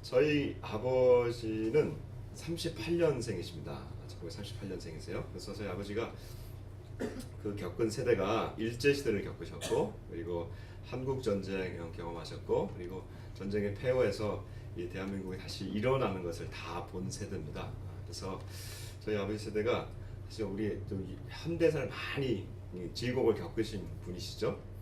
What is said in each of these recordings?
저희 아버지는 38년생이십니다. 1938년생이세요. 그래서 저희 아버지가 그 겪은 세대가 일제 시대를 겪으셨고, 그리고 한국 전쟁 경험하셨고, 그리고 전쟁의 폐허에서 이 대한민국이 다시 일어나는 것을 다 본 세대입니다. 그래서 저희 아버지 세대가 사실 우리 좀 현대사를 많이 질곡을 겪으신 분이시죠.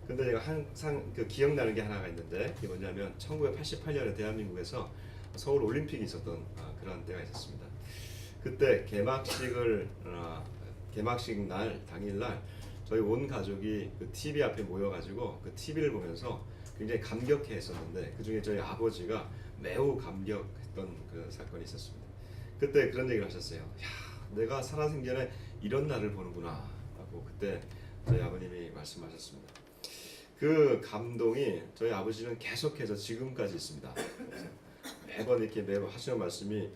근데 제가 항상 그 기억나는 게 하나가 있는데, 그게 뭐냐면 1988년에 대한민국에서 서울 올림픽이 있었던 그런 때가 있었습니다. 그때 개막식 날 당일날 저희 온 가족이 그 TV 앞에 모여가지고 그 TV를 보면서 굉장히 감격해했었는데, 그 중에 저희 아버지가 매우 감격했던 그 사건이 있었습니다. 그때 그런 얘기를 하셨어요. 야, 내가 살아생전에 이런 날을 보는구나 라고 그때 저희 아버님이 말씀하셨습니다. 그 감동이 저희 아버지는 계속해서 지금까지 있습니다. 매번 이렇게 매번 하시는 말씀이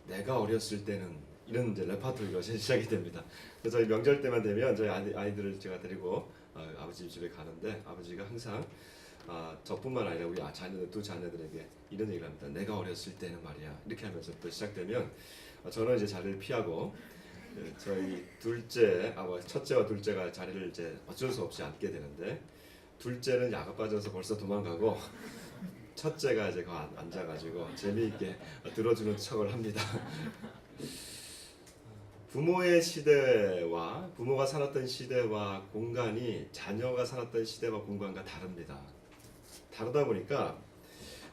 내가 어렸을 때는 이런 이제 레파토리가 시작이 됩니다. 그래서 저희 명절 때만 되면 저희 아이들을 제가 데리고 아버지 집에 가는데, 아버지가 항상 저뿐만 아니라 우리 두 자녀들에게 이런 얘기를 합니다. 내가 어렸을 때는 말이야, 이렇게 하면서 또 시작되면 저는 이제 자리를 피하고 저희 첫째와 둘째가 자리를 이제 어쩔 수 없이 앉게 되는데, 둘째는 야가 빠져서 벌써 도망가고 첫째가 이제 앉아가지고 재미있게 들어주는 척을 합니다. 부모의 시대와 부모가 살았던 시대와 공간이 자녀가 살았던 시대와 공간과 다릅니다. 다르다 보니까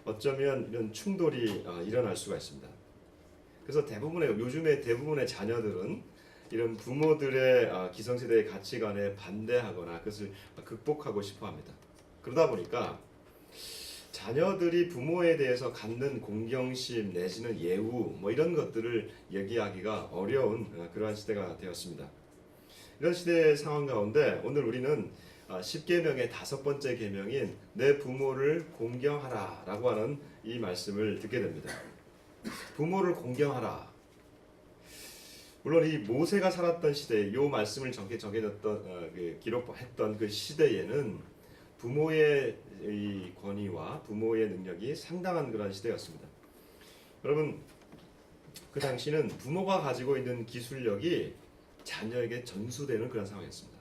어쩌면 이런 충돌이 일어날 수가 있습니다. 그래서 요즘에 대부분의 자녀들은 이런 부모들의 기성세대의 가치관에 반대하거나 그것을 극복하고 싶어 합니다. 그러다 보니까 자녀들이 부모에 대해서 갖는 공경심 내지는 예우 이런 것들을 얘기하기가 어려운 그러한 시대가 되었습니다. 이런 시대의 상황 가운데 오늘 우리는 10계명의 5번째 계명인 내 부모를 공경하라 라고 하는 이 말씀을 듣게 됩니다. 부모를 공경하라. 물론 이 모세가 살았던 시대, 이 말씀을 기록했던 그 시대에는 부모의 이 권위와 부모의 능력이 상당한 그런 시대였습니다. 여러분, 그 당시는 부모가 가지고 있는 기술력이 자녀에게 전수되는 그런 상황이었습니다.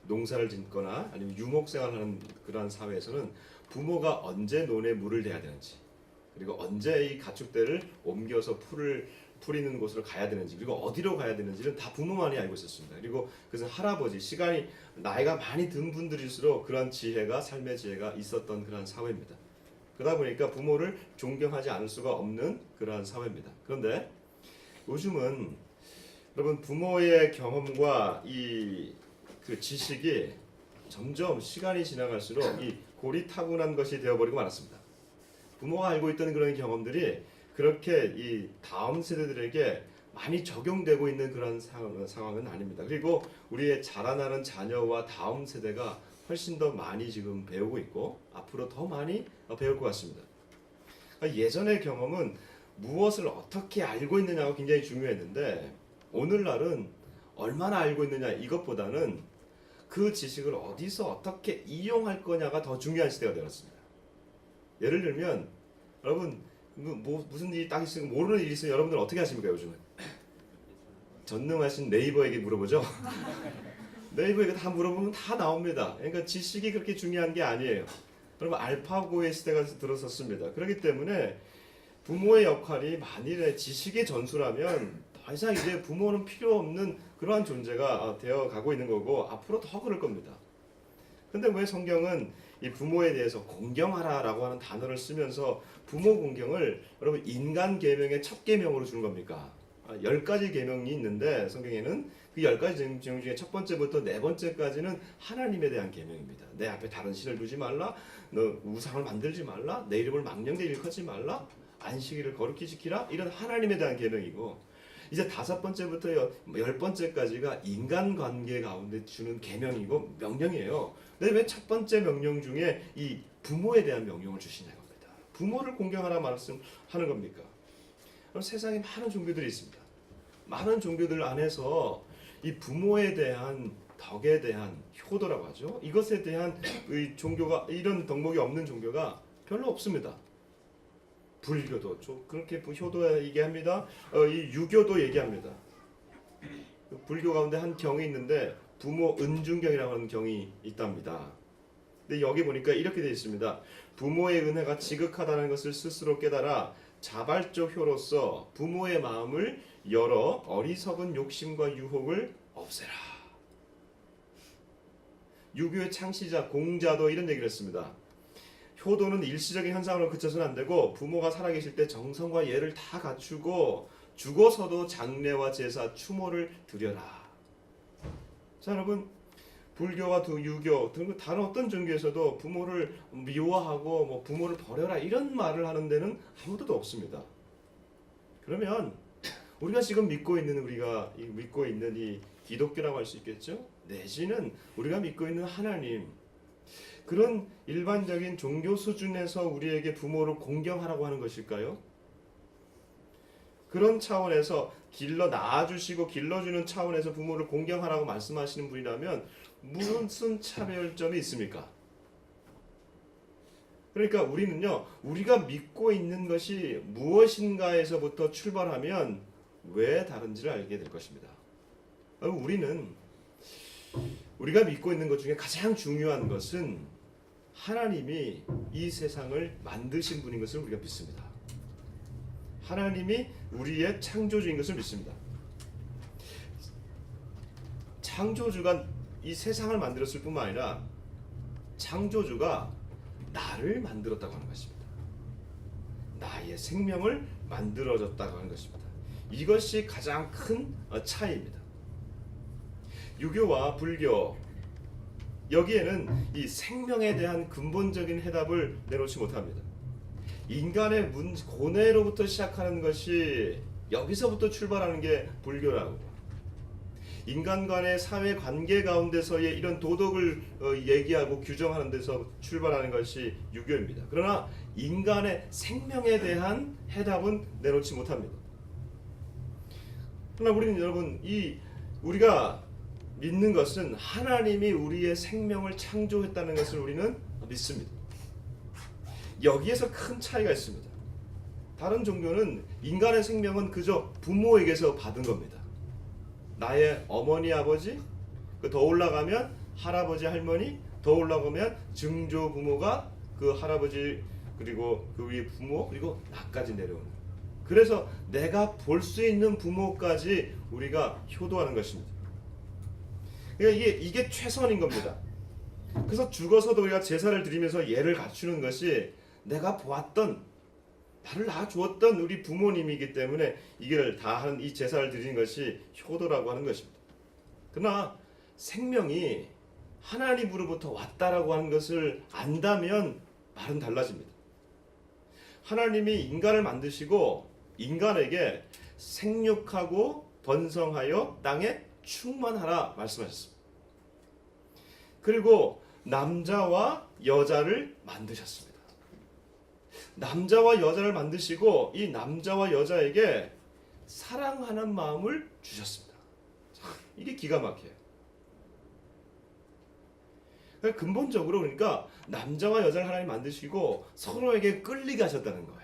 농사를 짓거나 아니면 유목생활하는 그런 사회에서는 부모가 언제 논에 물을 대야 되는지, 그리고 언제 이 가축대를 옮겨서 풀이는 곳으로 가야 되는지, 그리고 어디로 가야 되는지는 다 부모만이 알고 있었습니다. 그리고 그것은 할아버지, 나이가 많이 든 분들일수록 그런 삶의 지혜가 있었던 그런 사회입니다. 그러다 보니까 부모를 존경하지 않을 수가 없는 그러한 사회입니다. 그런데 요즘은 여러분, 부모의 경험과 그 지식이 점점 시간이 지나갈수록 이 고리타분한 것이 되어버리고 말았습니다. 부모가 알고 있던 그런 경험들이 그렇게 이 다음 세대들에게 많이 적용되고 있는 그런 상황은 아닙니다. 그리고 우리의 자라나는 자녀와 다음 세대가 훨씬 더 많이 지금 배우고 있고 앞으로 더 많이 배울 것 같습니다. 예전의 경험은 무엇을 어떻게 알고 있느냐가 굉장히 중요했는데, 오늘날은 얼마나 알고 있느냐 이것보다는 그 지식을 어디서 어떻게 이용할 거냐가 더 중요한 시대가 되었습니다. 예를 들면 여러분, 무슨 일이 딱 있으면 모르는 일이 있으면 여러분들 어떻게 하십니까? 요즘은 전능하신 네이버에게 물어보죠. 네이버에게 다 물어보면 다 나옵니다. 그러니까 지식이 그렇게 중요한 게 아니에요. 여러분, 알파고의 시대가 들어섰습니다. 그렇기 때문에 부모의 역할이 만일에 지식의 전수라면 더 이상 이제 부모는 필요 없는 그러한 존재가 되어 가고 있는 거고 앞으로 더 그럴 겁니다. 근데 왜 성경은 이 부모에 대해서 공경하라라고 하는 단어를 쓰면서 부모 공경을 여러분 인간 계명의 첫 계명으로 주는 겁니까? 10가지 계명이 있는데 성경에는 그 10가지 계명 중에 첫 번째부터 네 번째까지는 하나님에 대한 계명입니다. 내 앞에 다른 신을 두지 말라, 너 우상을 만들지 말라, 내 이름을 망령되이 일컫지 말라, 안식일을 거룩히 지키라, 이런 하나님에 대한 계명이고, 이제 5번째부터 10번째까지가 인간관계 가운데 주는 계명이고 명령이에요. 근데 왜 첫 번째 명령 중에 이 부모에 대한 명령을 주시냐 겁니다. 부모를 공경하라 말씀하는 겁니까? 그럼 세상에 많은 종교들이 있습니다. 많은 종교들 안에서 이 부모에 대한 덕에 대한 효도라고 하죠. 이것에 대한 이 종교가, 이런 덕목이 없는 종교가 별로 없습니다. 불교도 그렇게 효도 얘기합니다. 이 유교도 얘기합니다. 불교 가운데 한 경이 있는데 부모 은중경이라고 하는 경이 있답니다. 근데 여기 보니까 이렇게 되어 있습니다. 부모의 은혜가 지극하다는 것을 스스로 깨달아 자발적 효로서 부모의 마음을 열어 어리석은 욕심과 유혹을 없애라. 유교의 창시자 공자도 이런 얘기를 했습니다. 효도는 일시적인 현상으로 그쳐서는 안 되고 부모가 살아계실 때 정성과 예를 다 갖추고 죽어서도 장례와 제사, 추모를 드려라. 자, 여러분, 불교와 유교 등 다른 어떤 종교에서도 부모를 미워하고 뭐 부모를 버려라 이런 말을 하는 데는 아무도 없습니다. 그러면 우리가 지금 믿고 있는 이 기독교라고 할 수 있겠죠? 내지는 우리가 믿고 있는 하나님, 그런 일반적인 종교 수준에서 우리에게 부모를 공경하라고 하는 것일까요? 그런 차원에서 낳아주시고 길러주는 차원에서 부모를 공경하라고 말씀하시는 분이라면 무슨 차별점이 있습니까? 그러니까 우리는요, 우리가 믿고 있는 것이 무엇인가에서부터 출발하면 왜 다른지를 알게 될 것입니다. 우리가 믿고 있는 것 중에 가장 중요한 것은 하나님이 이 세상을 만드신 분인 것을 우리가 믿습니다. 하나님이 우리의 창조주인 것을 믿습니다. 창조주가 이 세상을 만들었을 뿐만 아니라 창조주가 나를 만들었다고 하는 것입니다. 나의 생명을 만들어줬다고 하는 것입니다. 이것이 가장 큰 차이입니다. 유교와 불교, 여기에는 이 생명에 대한 근본적인 해답을 내놓지 못합니다. 인간의 고뇌로부터 시작하는 것이 여기서부터 출발하는 게 불교라고. 인간 간의 사회 관계 가운데서의 이런 도덕을 얘기하고 규정하는 데서 출발하는 것이 유교입니다. 그러나 인간의 생명에 대한 해답은 내놓지 못합니다. 그러나 우리는 여러분, 우리가 믿는 것은 하나님이 우리의 생명을 창조했다는 것을 우리는 믿습니다. 여기에서 큰 차이가 있습니다. 다른 종교는 인간의 생명은 그저 부모에게서 받은 겁니다. 나의 어머니, 아버지, 더 올라가면 할아버지, 할머니, 더 올라가면 증조 부모가 그 할아버지, 그리고 그 위에 부모, 그리고 나까지 내려오는. 그래서 내가 볼 수 있는 부모까지 우리가 효도하는 것입니다. 그러니까 이게 최선인 겁니다. 그래서 죽어서도 우리가 제사를 드리면서 예를 갖추는 것이 내가 보았던, 나를 낳아주었던 우리 부모님이기 때문에 이걸 다 한 이 제사를 드리는 것이 효도라고 하는 것입니다. 그러나 생명이 하나님으로부터 왔다라고 하는 것을 안다면 말은 달라집니다. 하나님이 인간을 만드시고 인간에게 생육하고 번성하여 땅에 충만하라 말씀하셨습니다. 그리고 남자와 여자를 만드셨습니다. 남자와 여자를 만드시고 이 남자와 여자에게 사랑하는 마음을 주셨습니다. 이게 기가 막혀요. 근본적으로 그러니까 남자와 여자를 하나님 만드시고 서로에게 끌리게 하셨다는 거예요.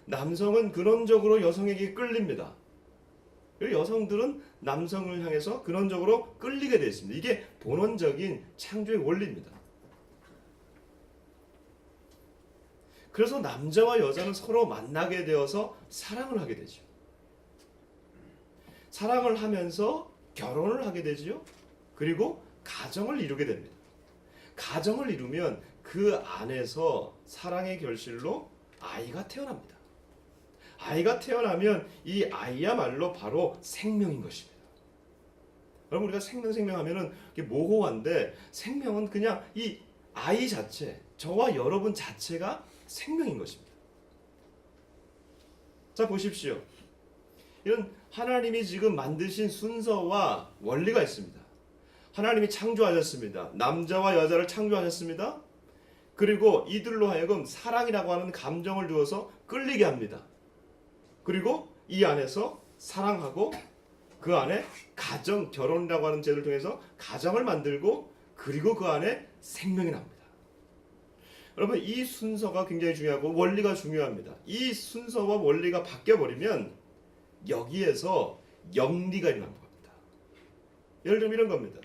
남성은 근원적으로 여성에게 끌립니다. 그리고 여성들은 남성을 향해서 근원적으로 끌리게 되어 있습니다. 이게 본원적인 창조의 원리입니다. 그래서 남자와 여자는 서로 만나게 되어서 사랑을 하게 되죠. 사랑을 하면서 결혼을 하게 되지요. 그리고 가정을 이루게 됩니다. 가정을 이루면 그 안에서 사랑의 결실로 아이가 태어납니다. 아이가 태어나면 이 아이야말로 바로 생명인 것입니다. 여러분, 우리가 생명 하면은 모호한데 생명은 그냥 이 아이 자체, 저와 여러분 자체가 생명인 것입니다. 자, 보십시오. 이런 하나님이 지금 만드신 순서와 원리가 있습니다. 하나님이 창조하셨습니다. 남자와 여자를 창조하셨습니다. 그리고 이들로 하여금 사랑이라고 하는 감정을 주어서 끌리게 합니다. 그리고 이 안에서 사랑하고 그 안에 가정, 결혼이라고 하는 제도를 통해서 가정을 만들고 그리고 그 안에 생명이 납니다. 여러분 이 순서가 굉장히 중요하고 원리가 중요합니다. 이 순서와 원리가 바뀌어버리면 여기에서 영리가 일어나는 겁니다. 예를 들면 이런 겁니다.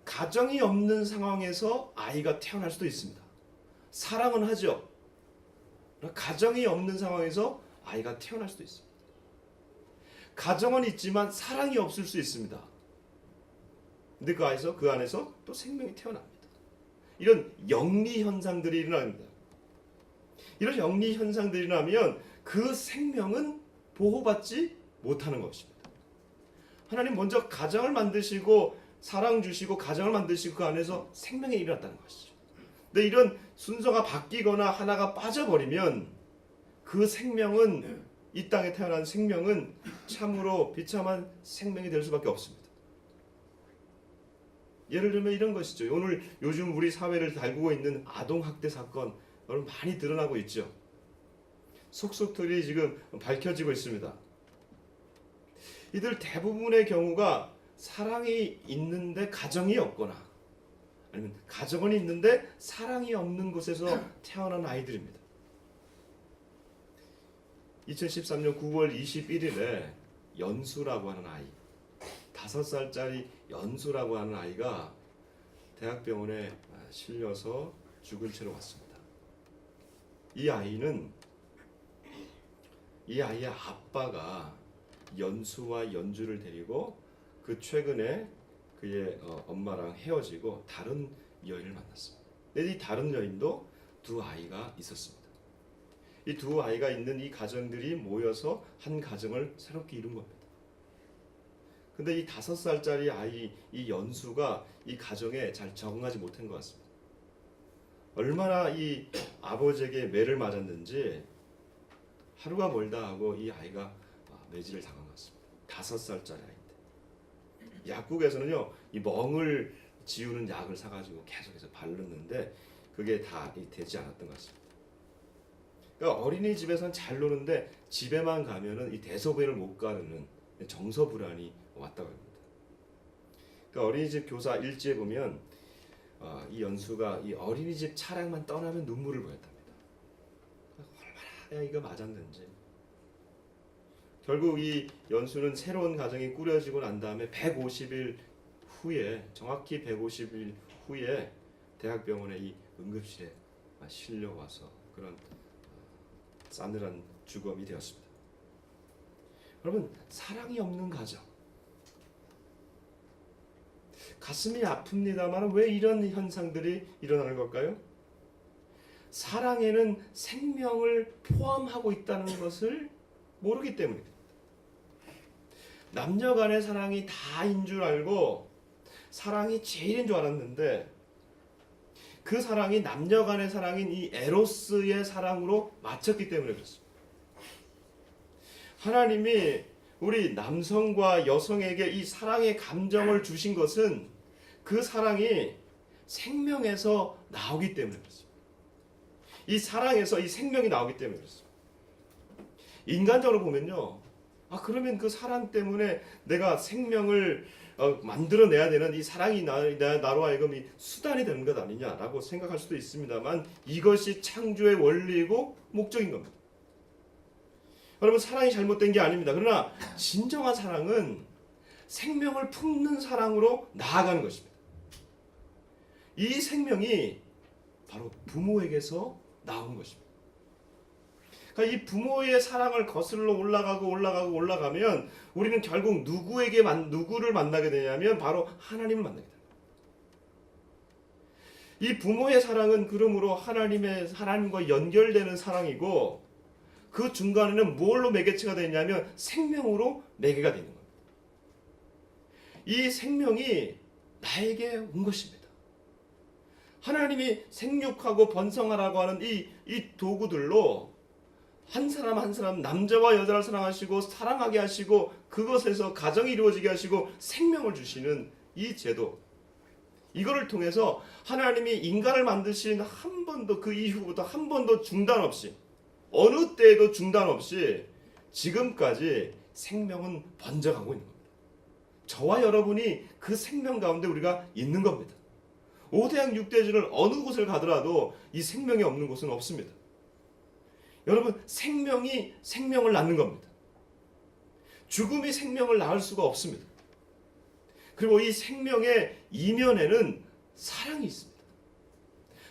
가정이 없는 상황에서 아이가 태어날 수도 있습니다. 사랑은 하죠. 가정이 없는 상황에서 아이가 태어날 수도 있습니다. 가정은 있지만 사랑이 없을 수 있습니다. 근데 그 안에서 또 생명이 태어납니다. 이런 영리 현상들이 일어납니다. 이런 영리 현상들이 일어나면 그 생명은 보호받지 못하는 것입니다. 하나님 먼저 가정을 만드시고 사랑 주시고 가정을 만드시고 그 안에서 생명이 일어났다는 것이죠. 근데 이런 순서가 바뀌거나 하나가 빠져버리면 그 생명은 이 땅에 태어난 생명은 참으로 비참한 생명이 될 수밖에 없습니다. 예를 들면 이런 것이죠. 오늘 요즘 우리 사회를 달구고 있는 아동학대 사건 여러분 많이 드러나고 있죠. 속속들이 지금 밝혀지고 있습니다. 이들 대부분의 경우가 사랑이 있는데 가정이 없거나 아니면 가정은 있는데 사랑이 없는 곳에서 태어난 아이들입니다. 2013년 9월 21일에 연수라고 하는 아이 5살짜리 연수라고 하는 아이가 대학병원에 실려서 죽은 채로 왔습니다. 이 아이의 아빠가 연수와 연주를 데리고 그 최근에 그의 엄마랑 헤어지고 다른 여인을 만났습니다. 근데 이 다른 여인도 두 아이가 있었습니다. 이 두 아이가 있는 이 가정들이 모여서 한 가정을 새롭게 이룬 겁니다. 근데 이 5살짜리 아이 이 연수가 이 가정에 잘 적응하지 못한 것 같습니다. 얼마나 이 아버지에게 매를 맞았는지 하루가 멀다 하고 이 아이가 매질을 당한 것 같습니다. 5살짜리 아이인데 약국에서는요 이 멍을 지우는 약을 사가지고 계속해서 바르는데 그게 다 되지 않았던 것 같습니다. 그러니까 어린이집에서는 잘 노는데 집에만 가면은 이 대소변을 못 가르는 정서불안이 왔다고 합니다. 그러니까 어린이집 교사 일지에 보면 이 연수가 이 어린이집 차량만 떠나면 눈물을 보였답니다. 얼마나 이거 맞았는지. 결국 이 연수는 새로운 가정이 꾸려지고 난 다음에 150일 후에 정확히 150일 후에 대학병원의 이 응급실에 실려와서 그런 싸늘한 죽음이 되었습니다. 여러분 사랑이 없는 가정 가슴이 아픕니다만 왜 이런 현상들이 일어나는 걸까요? 사랑에는 생명을 포함하고 있다는 것을 모르기 때문입니다. 남녀 간의 사랑이 다인 줄 알고 사랑이 제일인 줄 알았는데 그 사랑이 남녀 간의 사랑인 이 에로스의 사랑으로 맞췄기 때문에 그렇습니다. 하나님이 우리 남성과 여성에게 이 사랑의 감정을 주신 것은 그 사랑이 생명에서 나오기 때문에 그렇습니다. 이 사랑에서 이 생명이 나오기 때문에 그렇습니다. 인간적으로 보면요. 그러면 그 사랑 때문에 내가 생명을 만들어내야 되는 이 사랑이 나로 하여금 이 수단이 되는 것 아니냐라고 생각할 수도 있습니다만 이것이 창조의 원리이고 목적인 겁니다. 여러분 사랑이 잘못된 게 아닙니다. 그러나 진정한 사랑은 생명을 품는 사랑으로 나아가는 것입니다. 이 생명이 바로 부모에게서 나온 것입니다. 그러니까 이 부모의 사랑을 거슬러 올라가면 우리는 결국 누구를 만나게 되냐면 바로 하나님을 만나게 됩니다. 이 부모의 사랑은 그러므로 하나님과 연결되는 사랑이고 그 중간에는 뭘로 매개체가 되냐면 생명으로 매개가 되는 겁니다. 이 생명이 나에게 온 것입니다. 하나님이 생육하고 번성하라고 하는 이 도구들로 한 사람 한 사람 남자와 여자를 사랑하시고 사랑하게 하시고 그것에서 가정이 이루어지게 하시고 생명을 주시는 이 제도, 이거를 통해서 하나님이 인간을 만드신 한 번도 그 이후부터 한 번도 중단 없이 어느 때에도 중단 없이 지금까지 생명은 번져가고 있는 겁니다. 저와 여러분이 그 생명 가운데 우리가 있는 겁니다. 오대양 육대주를 어느 곳을 가더라도 이 생명이 없는 곳은 없습니다. 여러분, 생명이 생명을 낳는 겁니다. 죽음이 생명을 낳을 수가 없습니다. 그리고 이 생명의 이면에는 사랑이 있습니다.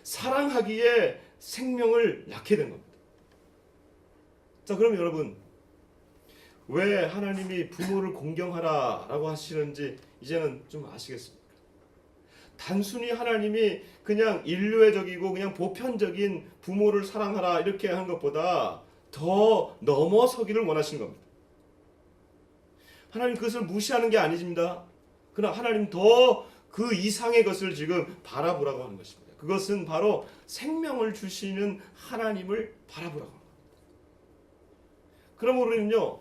사랑하기에 생명을 낳게 된 겁니다. 자, 그럼 여러분, 왜 하나님이 부모를 공경하라라고 하시는지 이제는 좀 아시겠습니까? 단순히 하나님이 그냥 인류애적이고 그냥 보편적인 부모를 사랑하라 이렇게 한 것보다 더 넘어서기를 원하신 겁니다. 하나님 그것을 무시하는 게 아니십니다. 그러나 하나님 더 그 이상의 것을 지금 바라보라고 하는 것입니다. 그것은 바로 생명을 주시는 하나님을 바라보라고 합니다. 그럼 우리는요,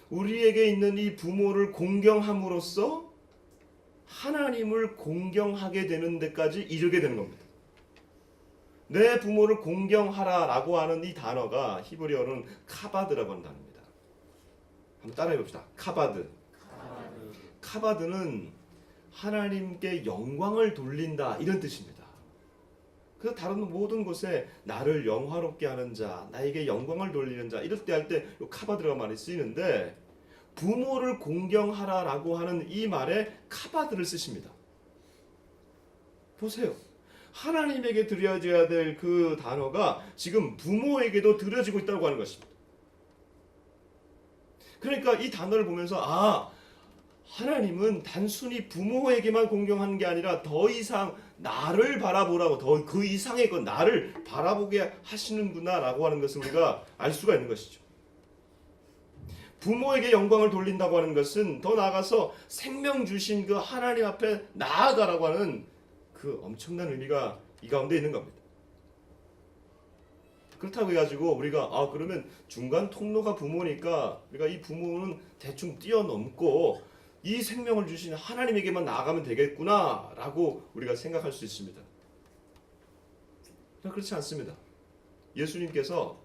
우리에게 있는 이 부모를 공경함으로써 하나님을 공경하게 되는 데까지 이르게 되는 겁니다. 내 부모를 공경하라라고 하는 이 단어가 히브리어로는 카바드라고 하는 단어입니다. 한번 따라해 봅시다. 카바드. 카바드는 하나님께 영광을 돌린다 이런 뜻입니다. 그래서 다른 모든 곳에 나를 영화롭게 하는 자, 나에게 영광을 돌리는 자 이럴 때 할 때 카바드라고 많이 쓰이는데 부모를 공경하라라고 하는 이 말에 카바드를 쓰십니다. 보세요. 하나님에게 드려져야 될 그 단어가 지금 부모에게도 드려지고 있다고 하는 것입니다. 그러니까 이 단어를 보면서 하나님은 단순히 부모에게만 공경하는 게 아니라 더 이상 나를 바라보라고 더 그 이상의 것 나를 바라보게 하시는구나라고 하는 것을 우리가 알 수가 있는 것이죠. 부모에게 영광을 돌린다고 하는 것은 더 나아가서 생명 주신 그 하나님 앞에 나아가라고 하는 그 엄청난 의미가 이 가운데 있는 겁니다. 그렇다고 해가지고 우리가 그러면 중간 통로가 부모니까 우리가 이 부모는 대충 뛰어넘고 이 생명을 주신 하나님에게만 나아가면 되겠구나 라고 우리가 생각할 수 있습니다. 그렇지 않습니다. 예수님께서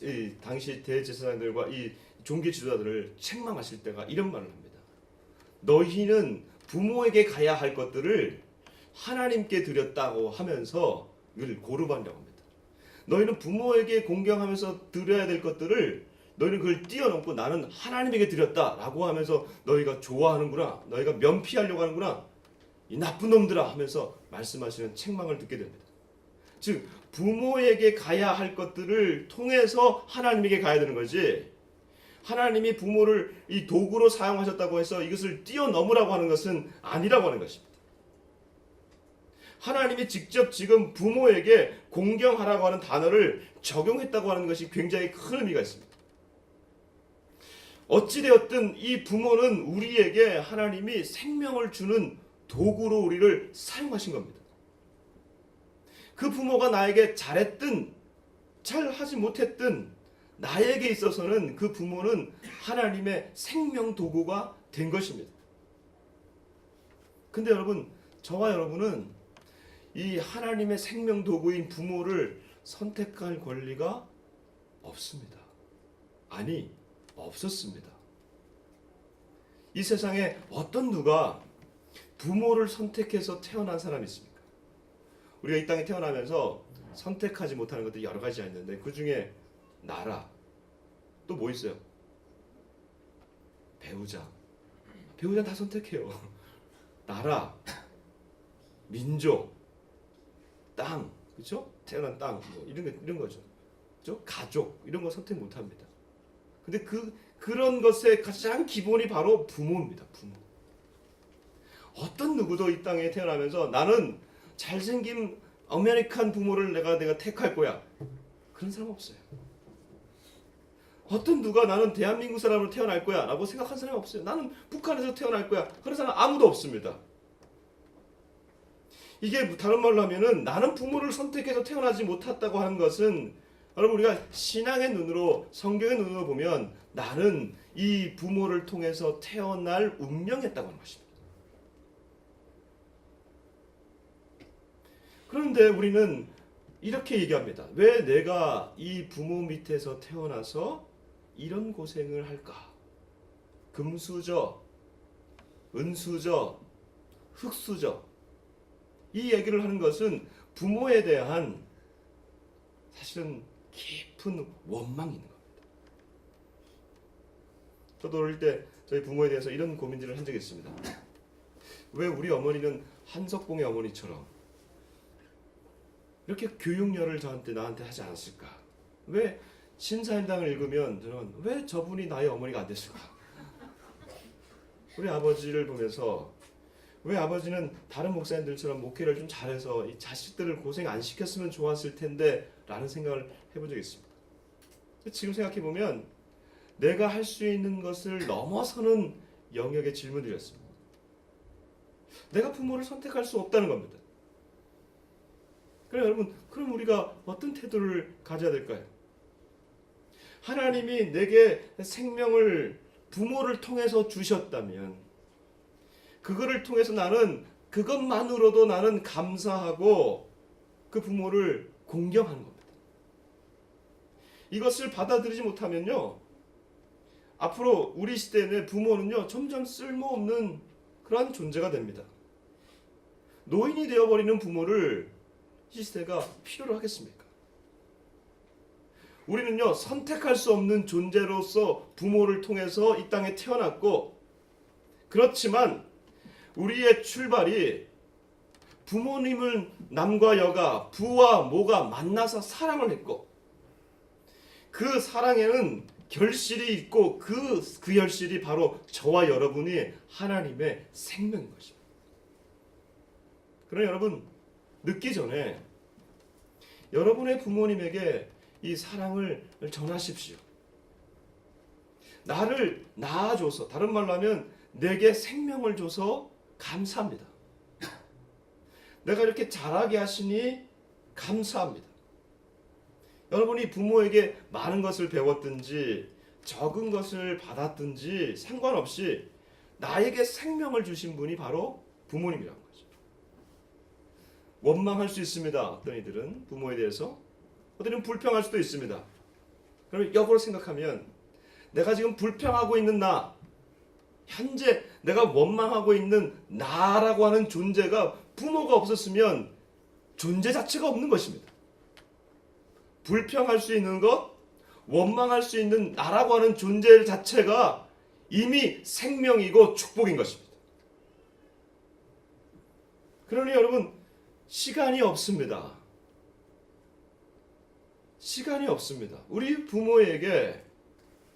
이 당시 대제사장들과 이 종교 지도자들을 책망하실 때가 이런 말을 합니다. 너희는 부모에게 가야 할 것들을 하나님께 드렸다고 하면서 이걸 고르반이라고 합니다. 너희는 부모에게 공경하면서 드려야 될 것들을 너희는 그걸 뛰어넘고 나는 하나님에게 드렸다라고 하면서 너희가 좋아하는구나, 너희가 면피하려고 하는구나, 이 나쁜 놈들아 하면서 말씀하시는 책망을 듣게 됩니다. 즉 부모에게 가야 할 것들을 통해서 하나님에게 가야 되는 거지, 하나님이 부모를 이 도구로 사용하셨다고 해서 이것을 뛰어넘으라고 하는 것은 아니라고 하는 것입니다. 하나님이 직접 지금 부모에게 공경하라고 하는 단어를 적용했다고 하는 것이 굉장히 큰 의미가 있습니다. 어찌되었든 이 부모는 우리에게 하나님이 생명을 주는 도구로 우리를 사용하신 겁니다. 그 부모가 나에게 잘했든 잘하지 못했든 나에게 있어서는 그 부모는 하나님의 생명 도구가 된 것입니다. 근데 여러분, 저와 여러분은 이 하나님의 생명 도구인 부모를 선택할 권리가 없습니다. 아니, 없었습니다. 이 세상에 어떤 누가 부모를 선택해서 태어난 사람이 있습니까? 우리가 이 땅에 태어나면서 선택하지 못하는 것들이 여러 가지가 있는데 그 중에 나라, 또 뭐 있어요? 배우자는 다 선택해요. 나라, 민족, 땅, 그렇죠? 태어난 땅, 뭐 이런 거죠. 그렇죠? 가족 이런 거 선택 못합니다. 근데 그런 것의 가장 기본이 바로 부모입니다. 부모. 어떤 누구도 이 땅에 태어나면서 나는 잘생긴 아메리칸 부모를 내가 택할 거야, 그런 사람 없어요. 어떤 누가 나는 대한민국 사람으로 태어날 거야 라고 생각한 사람이 없어요. 나는 북한에서 태어날 거야, 그런 사람 아무도 없습니다. 이게 다른 말로 하면은 나는 부모를 선택해서 태어나지 못했다고 하는 것은, 여러분, 우리가 신앙의 눈으로, 성경의 눈으로 보면 나는 이 부모를 통해서 태어날 운명했다고 하는 것입니다. 그런데 우리는 이렇게 얘기합니다. 왜 내가 이 부모 밑에서 태어나서 이런 고생을 할까? 금수저, 은수저, 흙수저. 이 얘기를 하는 것은 부모에 대한 사실은 깊은 원망이 있는 겁니다. 저도 어릴 때 저희 부모에 대해서 이런 고민들을 한 적이 있습니다. 왜 우리 어머니는 한석봉의 어머니처럼 이렇게 교육열을 나한테 하지 않았을까? 왜 신사임당을 읽으면 저는 왜 저분이 나의 어머니가 안 됐을까? 우리 아버지를 보면서 왜 아버지는 다른 목사님들처럼 목회를 좀 잘해서 이 자식들을 고생 안 시켰으면 좋았을 텐데 라는 생각을 해본 적이 있습니다. 지금 생각해 보면 내가 할 수 있는 것을 넘어서는 영역의 질문들이었습니다. 내가 부모를 선택할 수 없다는 겁니다. 그래 여러분, 그럼 우리가 어떤 태도를 가져야 될까요? 하나님이 내게 생명을 부모를 통해서 주셨다면 그거를 통해서 나는 그것만으로도 나는 감사하고 그 부모를 공경하는 겁니다. 이것을 받아들이지 못하면요, 앞으로 우리 시대의 부모는요 점점 쓸모없는 그러한 존재가 됩니다. 노인이 되어버리는 부모를 이 시대가 필요로 하겠습니까? 우리는요 선택할 수 없는 존재로서 부모를 통해서 이 땅에 태어났고, 그렇지만 우리의 출발이 부모님을 남과 여가 부와 모가 만나서 사랑을 했고, 그 사랑에는 결실이 있고 그 결실이 바로 저와 여러분이 하나님의 생명인 것입니다. 그러나 여러분, 늦기 전에 여러분의 부모님에게 이 사랑을 전하십시오. 나를 낳아줘서, 다른 말로 하면 내게 생명을 줘서 감사합니다. 내가 이렇게 자라게 하시니 감사합니다. 여러분이 부모에게 많은 것을 배웠든지 적은 것을 받았든지 상관없이 나에게 생명을 주신 분이 바로 부모님이라는 거죠. 원망할 수 있습니다. 어떤 이들은 부모에 대해서, 어떤 이들은 불평할 수도 있습니다. 그러면 역으로 생각하면 내가 지금 불평하고 있는 나, 현재 내가 원망하고 있는 나라고 하는 존재가 부모가 없었으면 존재 자체가 없는 것입니다. 불평할 수 있는 것, 원망할 수 있는 나라고 하는 존재 자체가 이미 생명이고 축복인 것입니다. 그러니 여러분, 시간이 없습니다. 시간이 없습니다. 우리 부모에게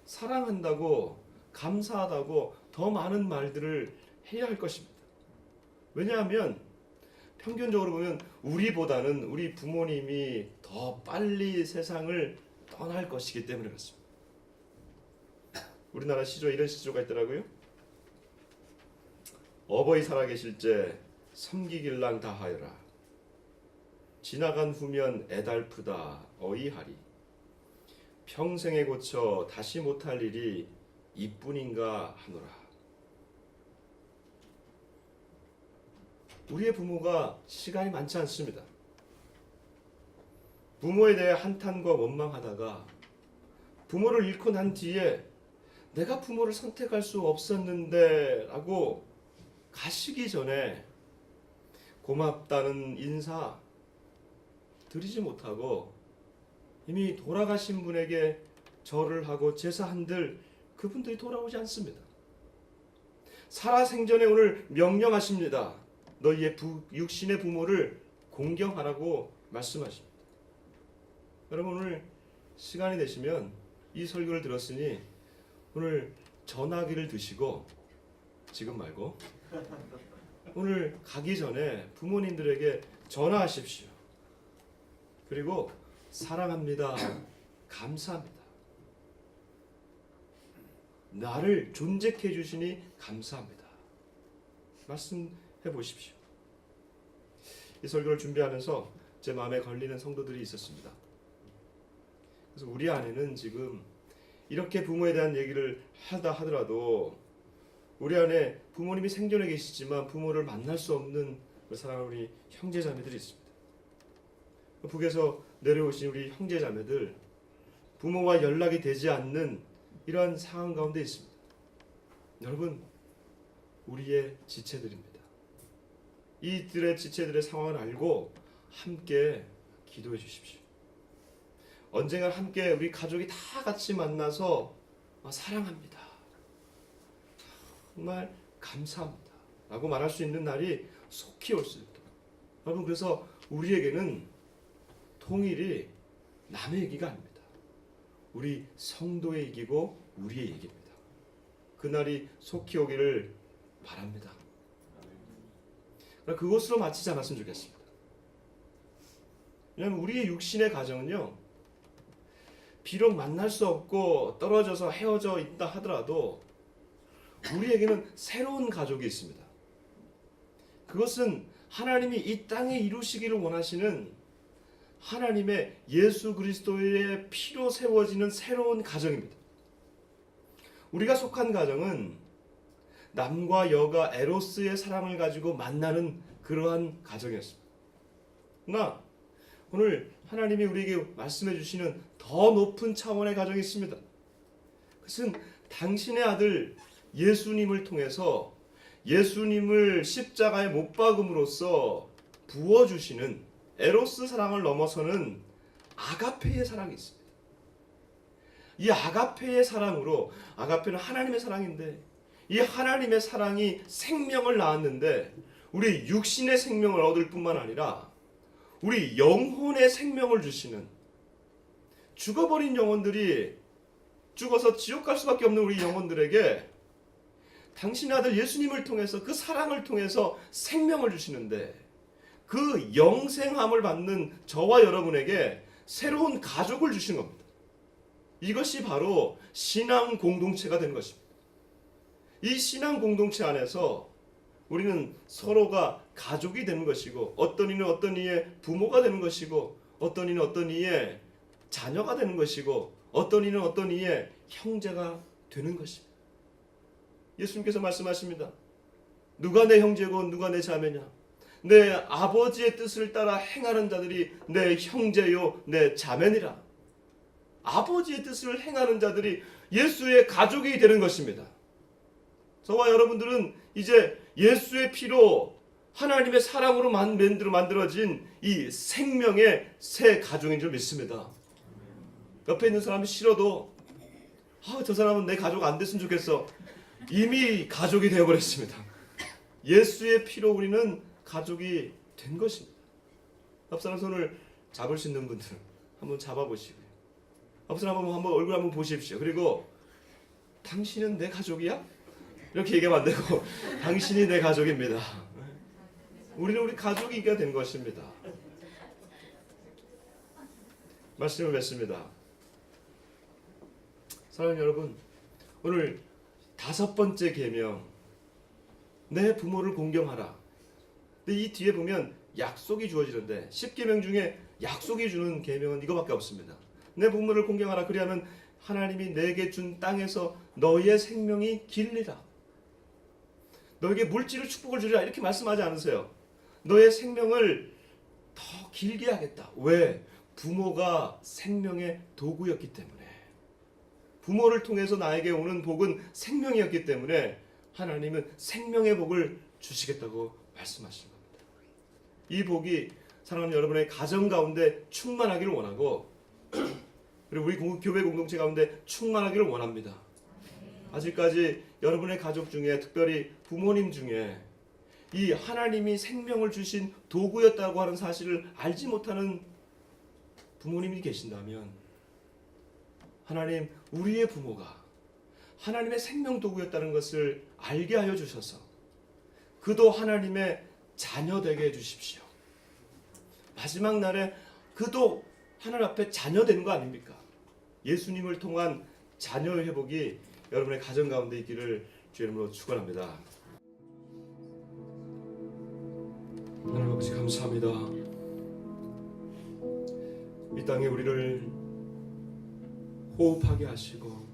사랑한다고, 감사하다고 더 많은 말들을 해야 할 것입니다. 왜냐하면 평균적으로 보면 우리보다는 우리 부모님이 더 빨리 세상을 떠날 것이기 때문에 그렇습니다. 우리나라 시조에 이런 시조가 있더라고요. 어버이 살아계실 때 섬기길랑 다하여라. 지나간 후면 애달프다 어이하리. 평생에 고쳐 다시 못할 일이 이뿐인가 하노라. 우리의 부모가 시간이 많지 않습니다. 부모에 대해 한탄과 원망하다가 부모를 잃고 난 뒤에 내가 부모를 선택할 수 없었는데 라고 가시기 전에 고맙다는 인사 드리지 못하고 이미 돌아가신 분에게 절을 하고 제사한들 그분들이 돌아오지 않습니다. 살아생전에 오늘 명령하십니다. 너희의 육신의 부모를 공경하라고 말씀하십니다. 여러분, 오늘 시간이 되시면 이 설교를 들었으니 오늘 전화기를 드시고, 지금 말고 오늘 가기 전에 부모님들에게 전화하십시오. 그리고 사랑합니다. 감사합니다. 나를 존재케 해주시니 감사합니다. 말씀해 보십시오. 이 설교를 준비하면서 제 마음에 걸리는 성도들이 있었습니다. 그래서 우리 안에는 지금 이렇게 부모에 대한 얘기를 하더라도 우리 안에 부모님이 생전에 계시지만 부모를 만날 수 없는 사랑하는 우리 형제자매들이 있습니다. 북에서 내려오신 우리 형제자매들, 부모와 연락이 되지 않는 이러한 상황 가운데 있습니다. 여러분, 우리의 지체들입니다. 이들의 지체들의 상황을 알고 함께 기도해 주십시오. 언젠가 함께 우리 가족이 다 같이 만나서 사랑합니다, 정말 감사합니다 라고 말할 수 있는 날이 속히 올 수 있도록. 여러분, 그래서 우리에게는 통일이 남의 얘기가 아닙니다. 우리 성도의 얘기고 우리의 얘기입니다. 그날이 속히 오기를 바랍니다. 그것으로 마치지 않았으면 좋겠습니다. 왜냐하면 우리의 육신의 가정은요, 비록 만날 수 없고 떨어져서 헤어져 있다 하더라도 우리에게는 새로운 가족이 있습니다. 그것은 하나님이 이 땅에 이루시기를 원하시는 하나님의 예수 그리스도의 피로 세워지는 새로운 가정입니다. 우리가 속한 가정은 남과 여가 에로스의 사랑을 가지고 만나는 그러한 가정이었습니다. 그러나 오늘 하나님이 우리에게 말씀해 주시는 더 높은 차원의 가정이 있습니다. 그것은 당신의 아들 예수님을 통해서 예수님을 십자가에 못 박음으로써 부어주시는 에로스 사랑을 넘어서는 아가페의 사랑이 있습니다. 이 아가페의 사랑으로, 아가페는 하나님의 사랑인데 이 하나님의 사랑이 생명을 낳았는데 우리 육신의 생명을 얻을 뿐만 아니라 우리 영혼의 생명을 주시는, 죽어버린 영혼들이 죽어서 지옥 갈 수밖에 없는 우리 영혼들에게 당신의 아들 예수님을 통해서 그 사랑을 통해서 생명을 주시는데 그 영생함을 받는 저와 여러분에게 새로운 가족을 주신 겁니다. 이것이 바로 신앙 공동체가 된 것입니다. 이 신앙 공동체 안에서 우리는 서로가 가족이 되는 것이고 어떤 이는 어떤 이의 부모가 되는 것이고 어떤 이는 어떤 이의 자녀가 되는 것이고 어떤 이는 어떤 이의 형제가 되는 것입니다. 예수님께서 말씀하십니다. 누가 내 형제고 누가 내 자매냐? 내 아버지의 뜻을 따라 행하는 자들이 내 형제요 내 자매니라. 아버지의 뜻을 행하는 자들이 예수의 가족이 되는 것입니다. 저와 여러분들은 이제 예수의 피로 하나님의 사랑으로 만들어진 이 생명의 새 가족인 줄 믿습니다. 옆에 있는 사람이 싫어도 저 사람은 내 가족 안 됐으면 좋겠어. 이미 가족이 되어버렸습니다. 예수의 피로 우리는 가족이 된 것입니다. 옆 사람 손을 잡을 수 있는 분들 한번 잡아보시고요. 옆 사람 한번 얼굴 한번 보십시오. 그리고 당신은 내 가족이야? 이렇게 얘기하면 안 되고 당신이 내 가족입니다. 우리는 우리 가족이가 된 것입니다. 말씀을 맺습니다. 사랑하는 여러분, 오늘 5번째 계명, 내 부모를 공경하라. 근데 이 뒤에 보면 약속이 주어지는데 10계명 중에 약속이 주는 계명은 이거밖에 없습니다. 내 부모를 공경하라. 그리하면 하나님이 내게 준 땅에서 너의 생명이 길리라. 너에게 물질을 축복을 주리라 이렇게 말씀하지 않으세요. 너의 생명을 더 길게 하겠다. 왜? 부모가 생명의 도구였기 때문에. 부모를 통해서 나에게 오는 복은 생명이었기 때문에 하나님은 생명의 복을 주시겠다고 말씀하신 겁니다. 이 복이 사랑하는 여러분의 가정 가운데 충만하기를 원하고 그리고 우리 교회 공동체 가운데 충만하기를 원합니다. 아직까지 여러분의 가족 중에 특별히 부모님 중에 이 하나님이 생명을 주신 도구였다고 하는 사실을 알지 못하는 부모님이 계신다면 하나님, 우리의 부모가 하나님의 생명 도구였다는 것을 알게 하여 주셔서 그도 하나님의 자녀 되게 해주십시오. 마지막 날에 그도 하나님 앞에 자녀 되는 거 아닙니까? 예수님을 통한 자녀 회복이 여러분의 가정 가운데 있기를 주의 이름으로 축원합니다. 하나님 아버지 감사합니다. 이 땅에 우리를 호흡하게 하시고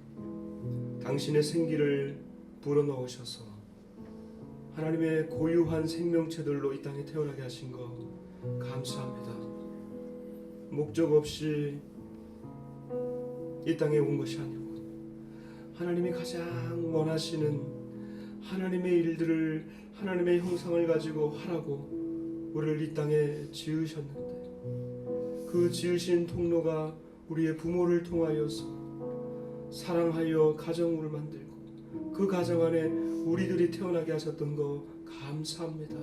당신의 생기를 불어넣으셔서 하나님의 고유한 생명체들로 이 땅에 태어나게 하신 것 감사합니다. 목적 없이 이 땅에 온 것이 아니고 하나님이 가장 원하시는 하나님의 일들을, 하나님의 형상을 가지고 하라고 우리를 이 땅에 지으셨는데, 그 지으신 통로가 우리의 부모를 통하여서 사랑하여 가정을 만들고 그 가정 안에 우리들이 태어나게 하셨던 거 감사합니다.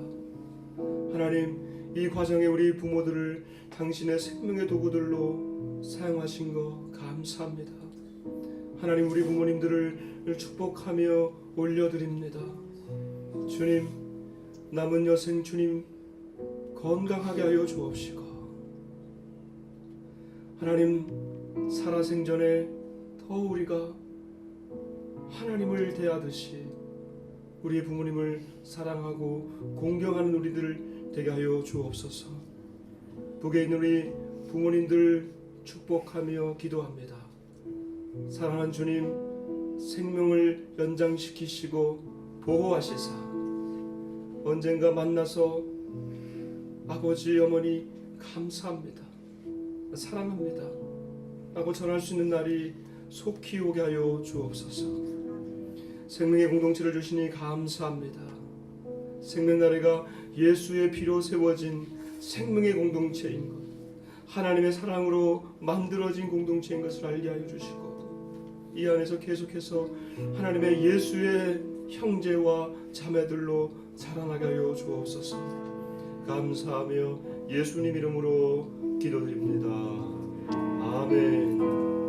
하나님, 이 과정에 우리 부모들을 당신의 생명의 도구들로 사용하신 거 감사합니다. 하나님, 우리 부모님들을 축복하며 올려드립니다. 주님, 남은 여생 주님 건강하게 하여 주옵시고, 하나님, 살아생전에 더 우리가 하나님을 대하듯이 우리 부모님을 사랑하고 공경하는 우리들 되게 하여 주옵소서. 북에 있는 우리 부모님들 축복하며 기도합니다. 사랑하는 주님, 생명을 연장시키시고 보호하시사 언젠가 만나서 아버지 어머니 감사합니다, 사랑합니다 라고 전할 수 있는 날이 속히 오게 하여 주옵소서. 생명의 공동체를 주시니 감사합니다. 생명나래가 예수의 피로 세워진 생명의 공동체인 것, 하나님의 사랑으로 만들어진 공동체인 것을 알게 하여 주시고, 이 안에서 계속해서 하나님의 예수의 형제와 자매들로 자라나게 하여 주옵소서. 감사하며 예수님 이름으로 기도드립니다. 아멘.